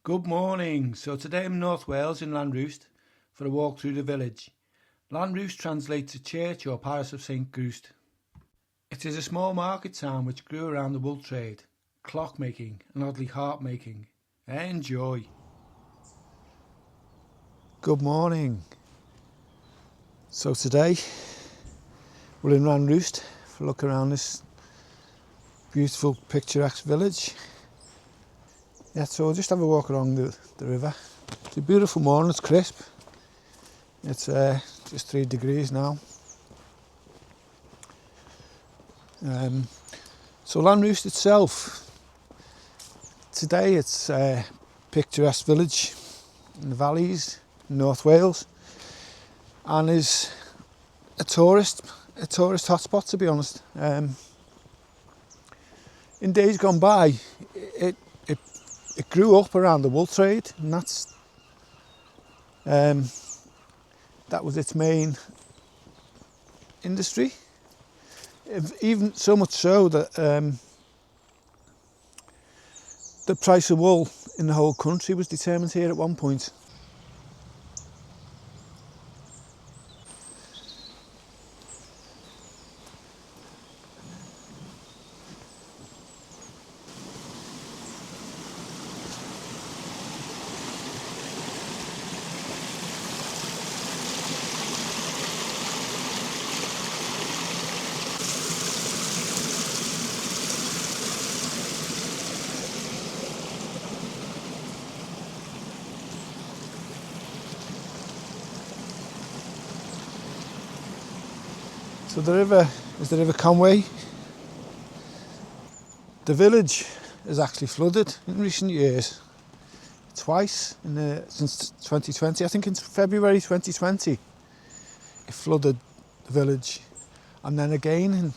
Good morning. So today I'm in North Wales in Llanrwst for a walk through the village. Llanrwst translates to church or parish of St Grust. It is a small market town which grew around the wool trade, clockmaking and oddly harp making. Enjoy. Good morning. So today we're in Llanrwst for a look around this beautiful picturesque village. Yeah, so we'll just have a walk along the river. It's a beautiful morning, it's crisp. It's just 3 degrees now. So Llanrwst itself, today it's a picturesque village in the valleys in North Wales and is a tourist hotspot, to be honest. In days gone by, it grew up around the wool trade, and that was its main industry. Even so much so that the price of wool in the whole country was determined here at one point. So the river is the River Conway. The village has actually flooded in recent years, twice since 2020. I think in February 2020 it flooded the village, and then again in,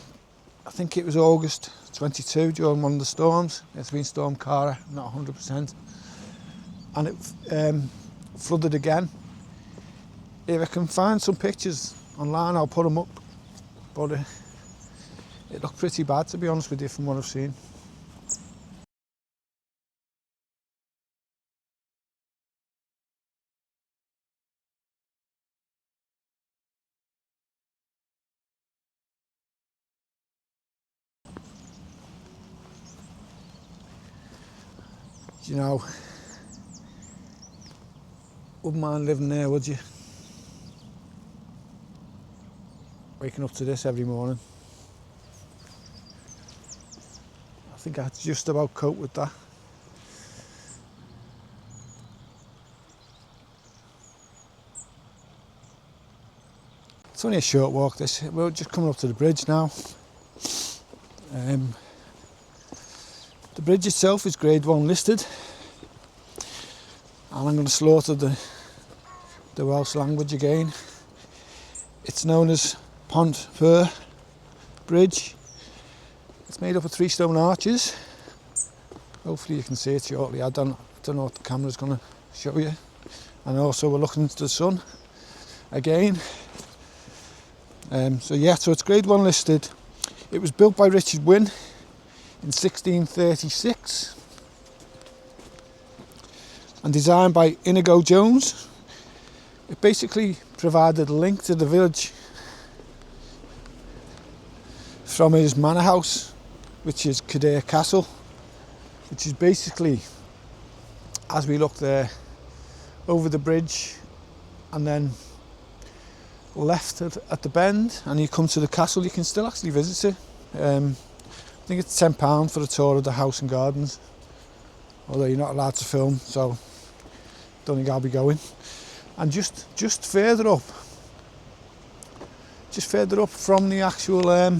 I think it was August 22 during one of the storms. It's been Storm Cara, not 100%, and it flooded again. If I can find some pictures online, I'll put them up. But it looked pretty bad, to be honest with you, from what I've seen. You know, wouldn't mind living there, would you? Waking up to this every morning. I think I'd just about cope with that. It's only a short walk this. We're just coming up to the bridge now. The bridge itself is Grade 1 listed, and I'm going to slaughter the Welsh language again. It's known as Pont Fur Bridge. It's made up of 3 stone arches. Hopefully you can see it shortly. I don't know what the camera's going to show you. And also we're looking into the sun again. So it's Grade 1 listed. It was built by Richard Wynne in 1636 and designed by Inigo Jones. It basically provided a link to the village from his manor house, which is Kildare Castle, which is basically, as we look there, over the bridge and then left at the bend, and you come to the castle. You can still actually visit it. I think it's £10 for a tour of the house and gardens, although you're not allowed to film, so don't think I'll be going. And just further up from the actual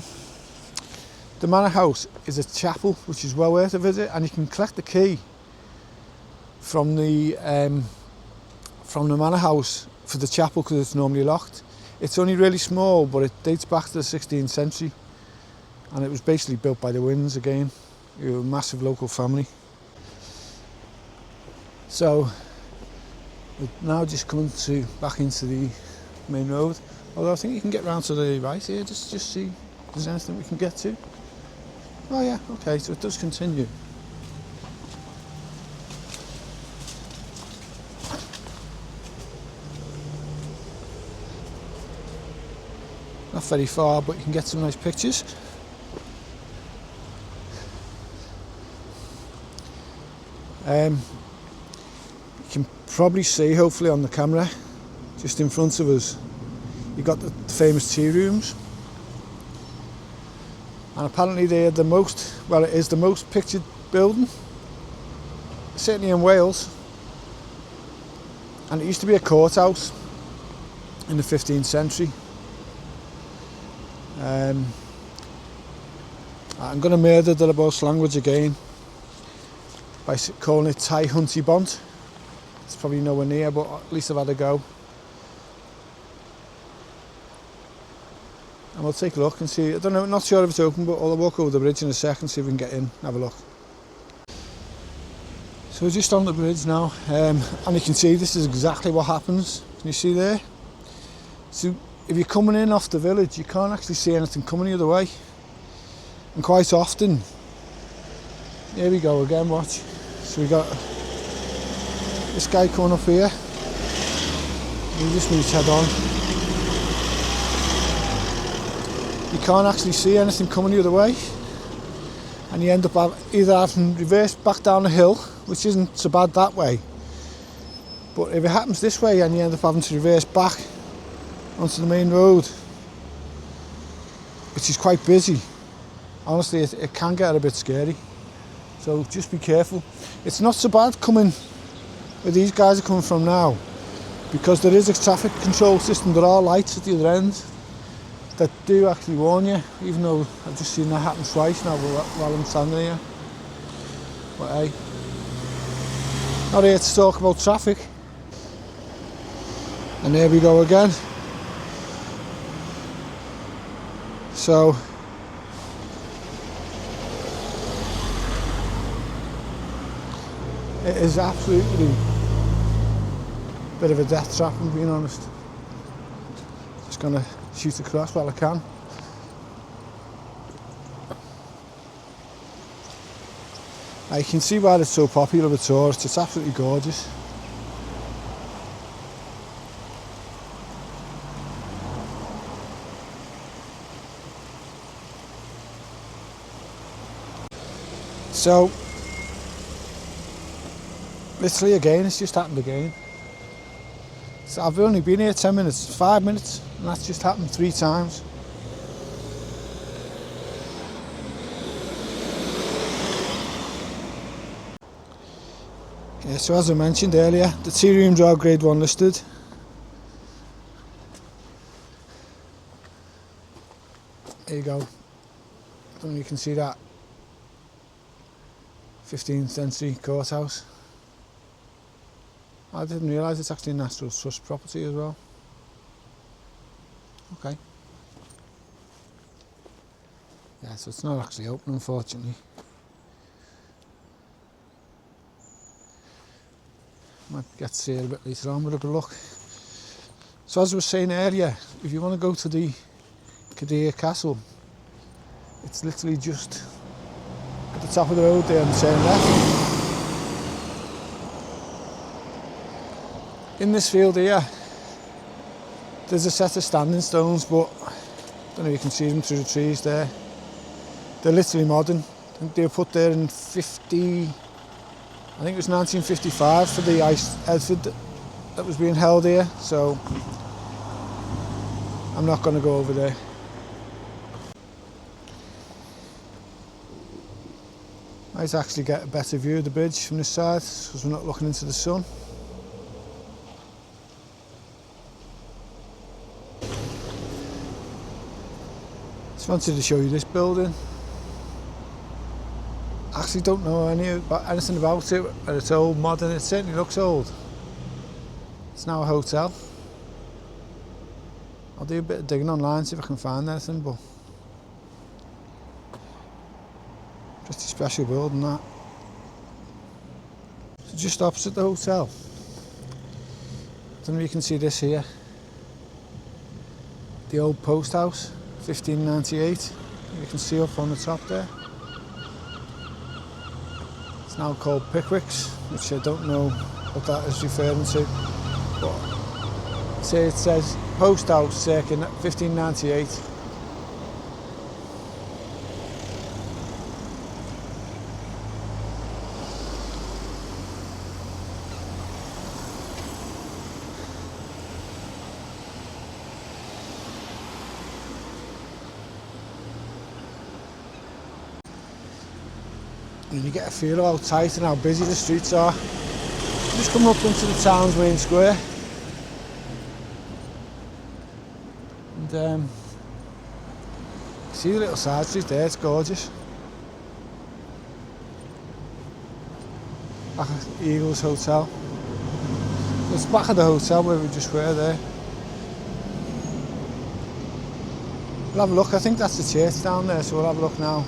the manor house is a chapel, which is well worth a visit, and you can collect the key from the manor house for the chapel because it's normally locked. It's only really small, but it dates back to the 16th century, and it was basically built by the Wynnes again, who were a massive local family. So we're now just coming back into the main road, although I think you can get round to the right here, just see if there's anything we can get to. Oh yeah, okay, so it does continue. Not very far, but you can get some nice pictures. You can probably see, hopefully on the camera, just in front of us, you've got the famous tea rooms. And apparently they're the most, well, it is the most pictured building, certainly in Wales. And it used to be a courthouse in the 15th century. I'm going to murder the Llanrwst language again by calling it Tai Hunty Bont. It's probably nowhere near, but at least I've had a go. And we'll take a look and see. I don't know, not sure if it's open, but I'll walk over the bridge in a second, see if we can get in, have a look. So we're just on the bridge now, and you can see this is exactly what happens. Can you see there? So if you're coming in off the village, you can't actually see anything coming the other way. And quite often, here we go again, watch. So we got this guy coming up here. We just need to head on. You can't actually see anything coming the other way. And you end up either having to reverse back down the hill, which isn't so bad that way. But if it happens this way and you end up having to reverse back onto the main road, which is quite busy, honestly it can get a bit scary. So just be careful. It's not so bad coming where these guys are coming from now, because there is a traffic control system. There are lights at the other end that do actually warn you, even though I've just seen that happen twice now while I'm standing here. But hey, not here to talk about traffic. And there we go again. So it is absolutely a bit of a death trap, I'm being honest. Just gonna shoot across while I can. Now you can see why it's so popular with tourists. It's absolutely gorgeous. So literally again, it's just happened again. So I've only been here 10 minutes, 5 minutes, and that's just happened 3 times. Yeah, so as I mentioned earlier, the tea rooms are Grade 1 listed. There you go. I don't know if you can see that. 15th century courthouse. I didn't realise it's actually a National Trust property as well. Okay. Yeah, so it's not actually open, unfortunately. Might get to see it a bit later on, but have a look. So as I was saying earlier, if you want to go to the Cadir Castle, it's literally just at the top of the road there on the turn left. In this field here, there's a set of standing stones, but I don't know if you can see them through the trees there. They're literally modern. I think they were put there in 1955 for the ice Edford that was being held here, so I'm not going to go over there. Might actually get a better view of the bridge from this side because we're not looking into the sun. Just wanted to show you this building. I actually don't know anything about it, but it's old, modern. It certainly looks old. It's now a hotel. I'll do a bit of digging online, see if I can find anything, but pretty special building that. So just opposite the hotel. I don't know if you can see this here. The old post house, 1598. You can see up on the top there. It's now called Pickwick's, which I don't know what that is referring to. But say it says post house circa 1598. And you get a feel of how tight and how busy the streets are. Just coming up into the town's main square. And see the little side street there, it's gorgeous. Back at the Eagles Hotel. It's back at the hotel where we just were there. We'll have a look, I think that's the church down there, so we'll have a look now.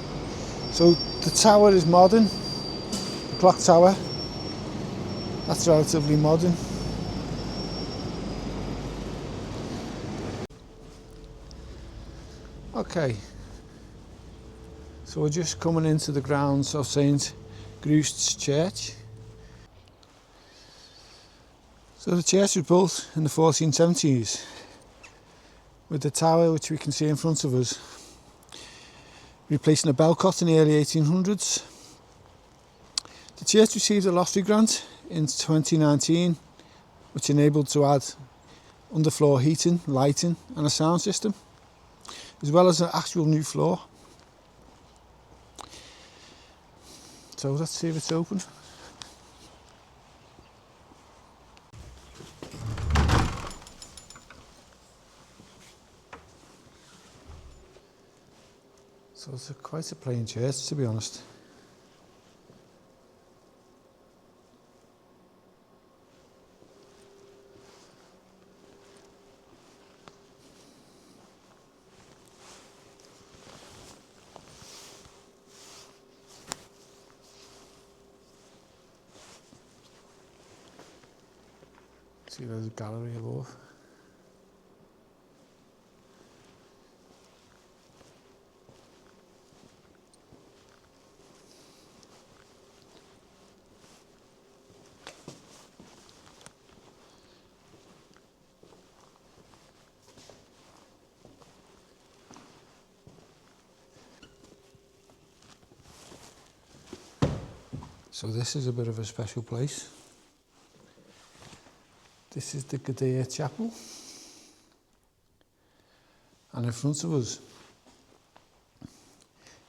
So the tower is modern, the clock tower, that's relatively modern. Okay, so we're just coming into the grounds of St. Lllanrwst Church. So the church was built in the 1470s with the tower, which we can see in front of us, replacing a bell cot in the early 1800s. The church received a lottery grant in 2019 which enabled to add underfloor heating, lighting and a sound system, as well as an actual new floor. So let's see if it's open. So it's quite a plain church, to be honest. See, there's a gallery above. So this is a bit of a special place. This is the Gdyea Chapel. And in front of us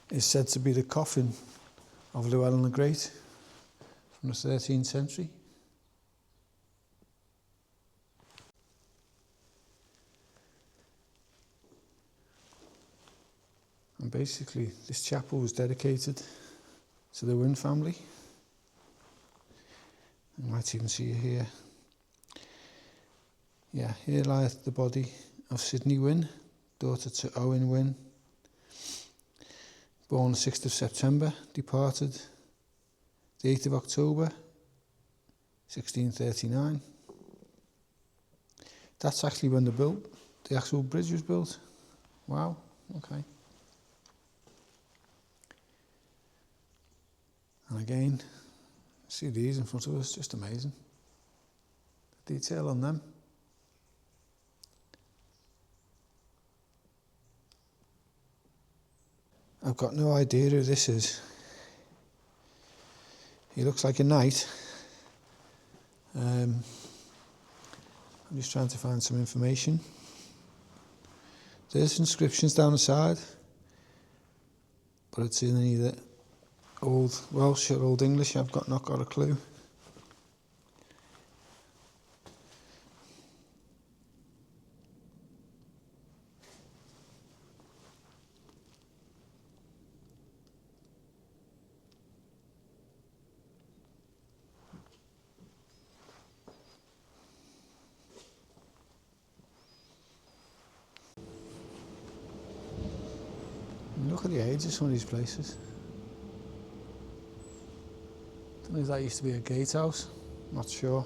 is said to be the coffin of Llewellyn the Great from the 13th century. And basically this chapel was dedicated to the Wynn family. You might even see it here. Yeah, here lieth the body of Sidney Wynn, daughter to Owen Wynn, born the 6th of September, departed the 8th of October, 1639. That's actually when the actual bridge was built. Wow, okay. And again, see these in front of us, just amazing. The detail on them. I've got no idea who this is. He looks like a knight. I'm just trying to find some information. There's inscriptions down the side, but it's in either Old Welsh or Old English. I've not got a clue. Look at the age of some of these places. I don't know if that used to be a gatehouse, not sure.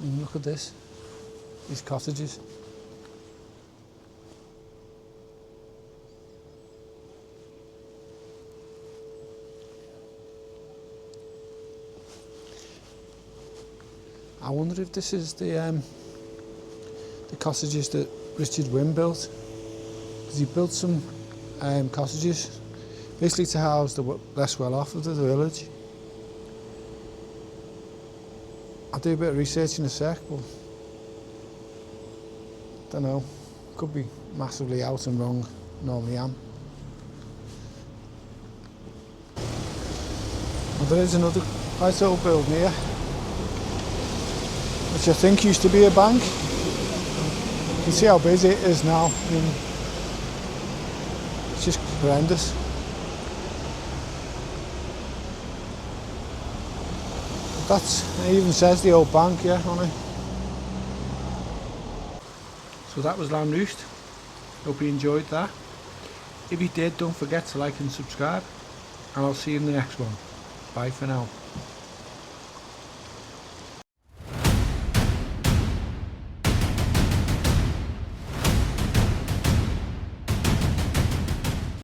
And look at this, these cottages. I wonder if this is the cottages that Richard Wynne built, because he built some cottages basically to house the less well off of the village. I'll do a bit of research in a sec, but don't know, could be massively out and wrong, normally am. Well, there is another nice old building here, which I think used to be a bank. You can see how busy it is now. I mean, it's just horrendous. It even says the old bank, yeah, on it. So that was Llanrwst. Hope you enjoyed that. If you did, don't forget to like and subscribe, and I'll see you in the next one. Bye for now.